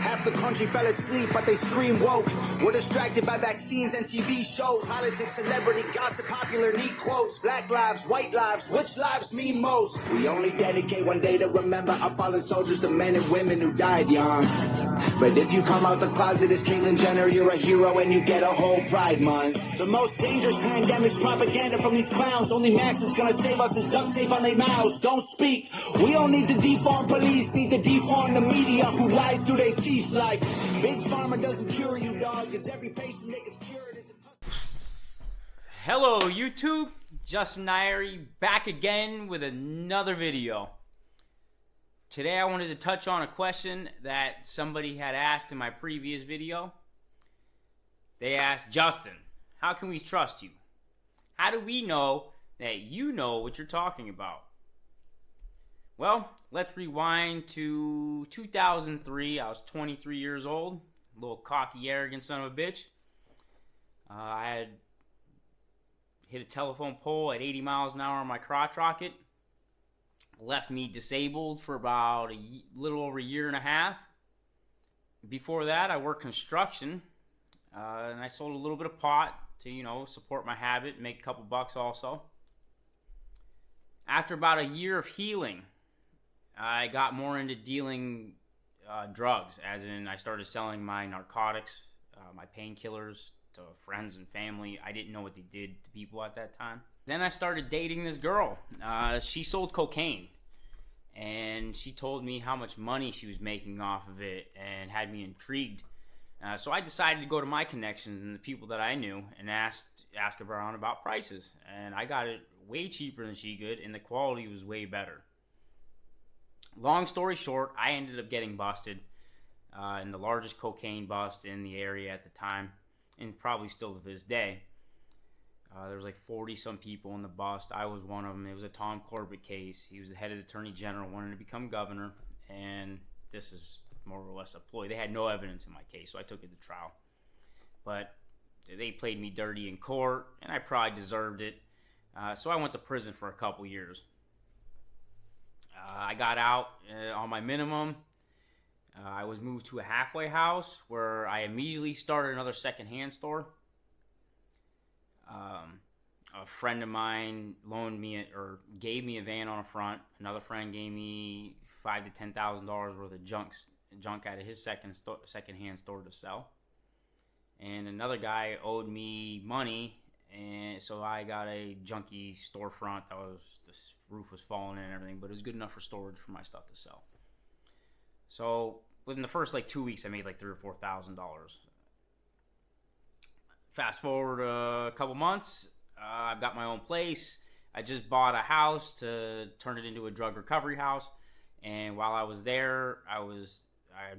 Half the country fell asleep, but they scream woke. We're distracted by vaccines and TV shows. Politics, celebrity, gossip, popular, neat quotes. Black lives, white lives, which lives mean most? We only dedicate one day to remember our fallen soldiers, the men and women who died young. But if you come out the closet as Caitlyn Jenner, you're a hero and you get a whole Pride Month. The most dangerous pandemic's propaganda from these clowns. Only mask that's gonna save us is duct tape on their mouths. Don't speak. We don't need to defarm police, need to defarm the media who lies through their teeth like Big Pharma doesn't cure you, dog, because every patient that gets cured is a... Hello YouTube, Justin Nairi back again with another video. Today I wanted to touch on a question that somebody had asked in my previous video. They asked, Justin, how can we trust you? How do we know that you know what you're talking about? Well, let's rewind to 2003. I was 23 years old, a little cocky, arrogant son of a bitch. I had hit a telephone pole at 80 miles an hour on my crotch rocket. Left me disabled for about a little over a year and a half. Before that, I worked construction, and I sold a little bit of pot to, support my habit, make a couple bucks also. After about a year of healing, I got more into dealing drugs, as in I started selling my narcotics, my painkillers to friends and family. I didn't know what they did to people at that time. Then I started dating this girl. She sold cocaine, and she told me how much money she was making off of it and had me intrigued. So I decided to go to my connections and the people that I knew and ask around about prices. And I got it way cheaper than she could, and the quality was way better. Long story short, I ended up getting busted in the largest cocaine bust in the area at the time, and probably still to this day. There was like 40-some people in the bust. I was one of them. It was a Tom Corbett case. He was the head of the Attorney General, wanted to become governor, and this is more or less a ploy. They had no evidence in my case, so I took it to trial. But they played me dirty in court, and I probably deserved it. So I went to prison for a couple years. I got out on my minimum. I was moved to a halfway house where I immediately started another secondhand store. A friend of mine loaned me or gave me a van on a front. Another friend gave me $5,000 to $10,000 worth of junk out of his secondhand store to sell. And another guy owed me money, and so I got a junky storefront that was, the roof was falling in and everything, but it was good enough for storage for my stuff to sell. So within the first 2 weeks, I made like $3,000 or $4,000. Fast forward a couple months, I've got my own place. I just bought a house to turn it into a drug recovery house, and while I was there, I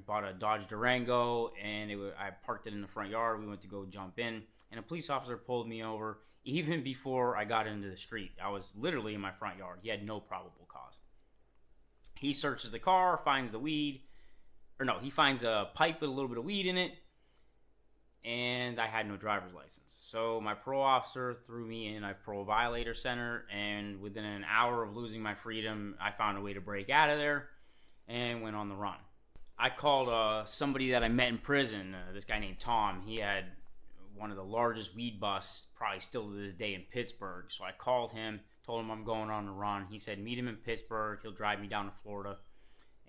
bought a Dodge Durango, and I parked it in the front yard. We went to go jump in, and a police officer pulled me over even before I got into the street. I was literally in my front yard. He had no probable cause. He searches the car, finds the weed, he finds a pipe with a little bit of weed in it, and I had no driver's license. So my parole officer threw me in a parole violator center, and within an hour of losing my freedom, I found a way to break out of there and went on the run. I called somebody that I met in prison, this guy named Tom. He had one of the largest weed busts, probably still to this day, in Pittsburgh. So I called him, told him I'm going on the run. He said, meet him in Pittsburgh. He'll drive me down to Florida,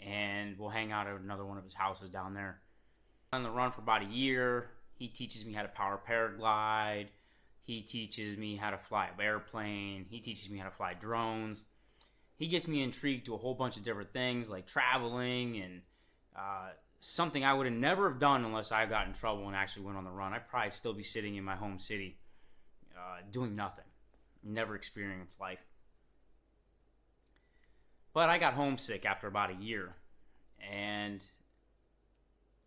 and we'll hang out at another one of his houses down there. On the run for about a year. He teaches me how to power paraglide. He teaches me how to fly an airplane. He teaches me how to fly drones. He gets me intrigued to a whole bunch of different things like traveling and something I would have never have done unless I got in trouble and actually went on the run. I'd probably still be sitting in my home city doing nothing. Never experienced life. But I got homesick after about a year, and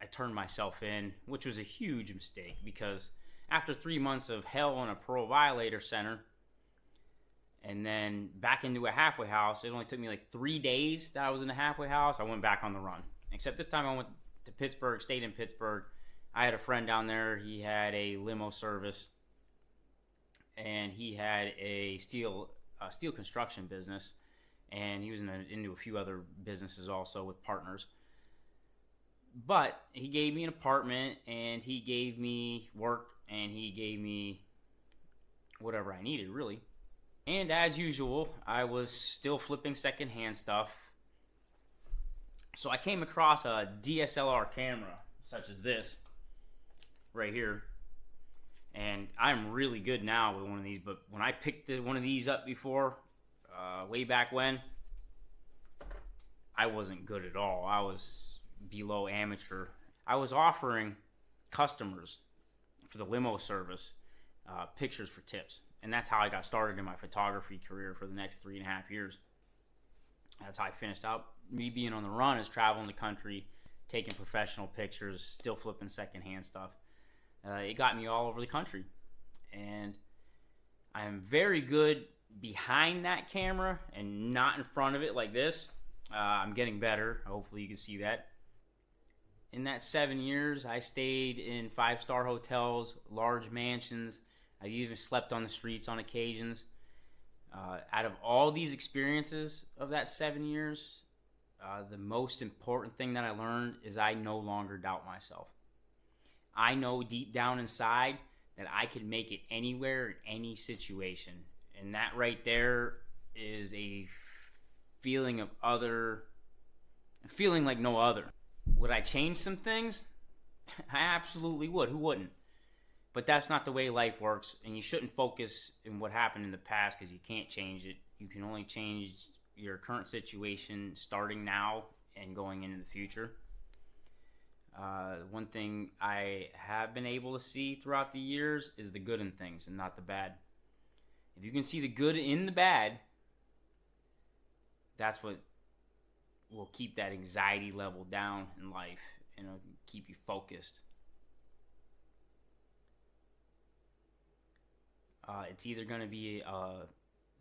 I turned myself in, which was a huge mistake, because after 3 months of hell in a parole violator center and then back into a halfway house, it only took me 3 days that I was in a halfway house. I went back on the run. Except this time I went to Pittsburgh, stayed in Pittsburgh. I had a friend down there. He had a limo service, and he had a steel construction business, and he was into a few other businesses also with partners. But he gave me an apartment, and he gave me work, and he gave me whatever I needed, really. And as usual, I was still flipping secondhand stuff. So I came across a DSLR camera, such as this, right here. And I'm really good now with one of these, but when I picked one of these up before, way back when, I wasn't good at all. I was below amateur. I was offering customers for the limo service pictures for tips. And that's how I got started in my photography career for the next 3.5 years. That's how I finished out. Me being on the run is traveling the country, taking professional pictures, still flipping secondhand stuff. It got me all over the country. And I'm very good behind that camera and not in front of it like this. I'm getting better. Hopefully you can see that. In that 7 years, I stayed in 5-star hotels, large mansions. I even slept on the streets on occasions. Out of all these experiences of that 7 years, the most important thing that I learned is I no longer doubt myself. I know deep down inside that I can make it anywhere, in any situation. And that right there is a feeling like no other. Would I change some things? I absolutely would. Who wouldn't? But that's not the way life works, and you shouldn't focus in what happened in the past because you can't change it. You can only change your current situation starting now and going into the future. One thing I have been able to see throughout the years is the good in things and not the bad. If you can see the good in the bad, that's what will keep that anxiety level down in life and it'll keep you focused. It's either going to be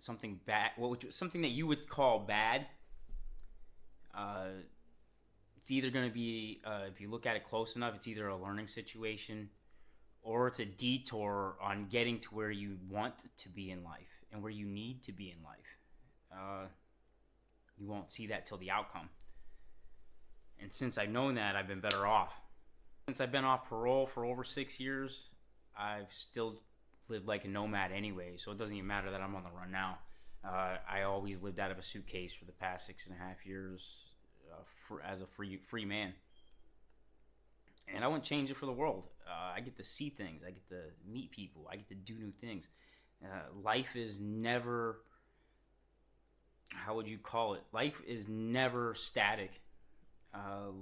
something bad, something that you would call bad. It's either going to be, if you look at it close enough, it's either a learning situation or it's a detour on getting to where you want to be in life and where you need to be in life. You won't see that till the outcome. And since I've known that, I've been better off. Since I've been off parole for over 6 years, I've still lived like a nomad anyway, so it doesn't even matter that I'm on the run now. I always lived out of a suitcase for the past 6.5 years as a free man. And I wouldn't change it for the world. I get to see things. I get to meet people. I get to do new things. Life is never, how would you call it? Life is never static.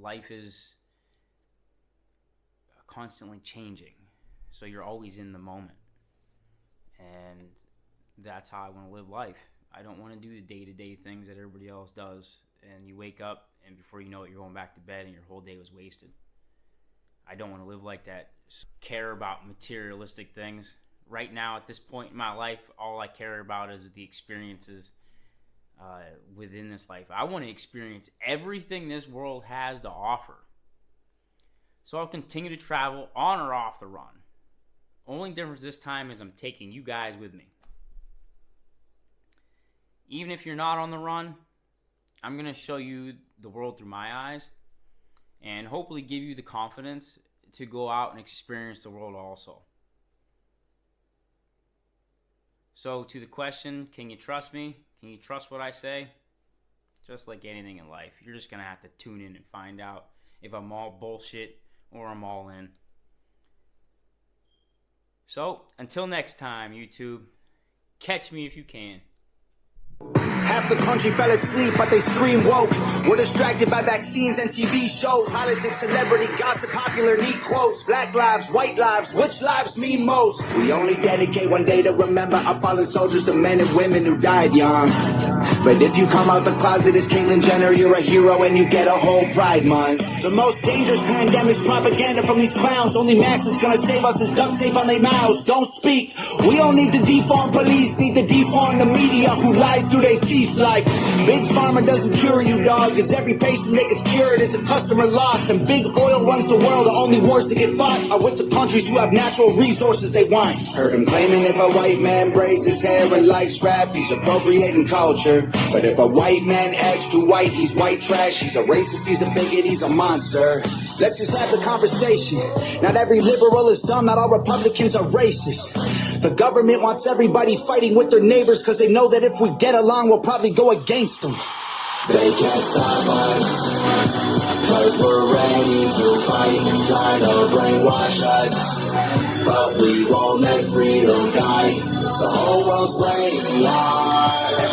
Life is constantly changing. So you're always in the moment. And that's how I want to live life. I don't want to do the day-to-day things that everybody else does. And you wake up, and before you know it, you're going back to bed, and your whole day was wasted. I don't want to live like that. Care about materialistic things. Right now, at this point in my life, all I care about is the experiences within this life. I want to experience everything this world has to offer. So I'll continue to travel on or off the run. Only difference this time is I'm taking you guys with me. Even if you're not on the run, I'm going to show you the world through my eyes and hopefully give you the confidence to go out and experience the world also. So to the question, can you trust me? Can you trust what I say? Just like anything in life, you're just going to have to tune in and find out if I'm all bullshit or I'm all in. So, until next time, YouTube, catch me if you can. Half the country fell asleep, but they scream woke. We're distracted by vaccines and TV shows. Politics, celebrity, gossip, popular, neat quotes. Black lives, white lives, which lives mean most? We only dedicate one day to remember our fallen soldiers, the men and women who died young. But if you come out the closet as Caitlyn Jenner, you're a hero and you get a whole Pride Month. The most dangerous pandemic's propaganda from these clowns. Only masks gonna save us is duct tape on their mouths. Don't speak. We don't need to deform police, need to deform the media who lies through their teeth like Big Pharma doesn't cure you, dog, cause every patient that gets cured is a customer lost. And big oil runs the world, the only wars that get fought are with the countries who have natural resources they want. Heard him claiming if a white man braids his hair and likes rap, he's appropriating culture. But if a white man acts too white, he's white trash. He's a racist, he's a bigot, he's a monster. Let's just have the conversation. Not every liberal is dumb, not all Republicans are racist. The government wants everybody fighting with their neighbors because they know that if we get along, we'll probably go against them. They can't stop us, cause we're ready to fight, try to brainwash us, but we won't let freedom die. The whole world's brainwashed.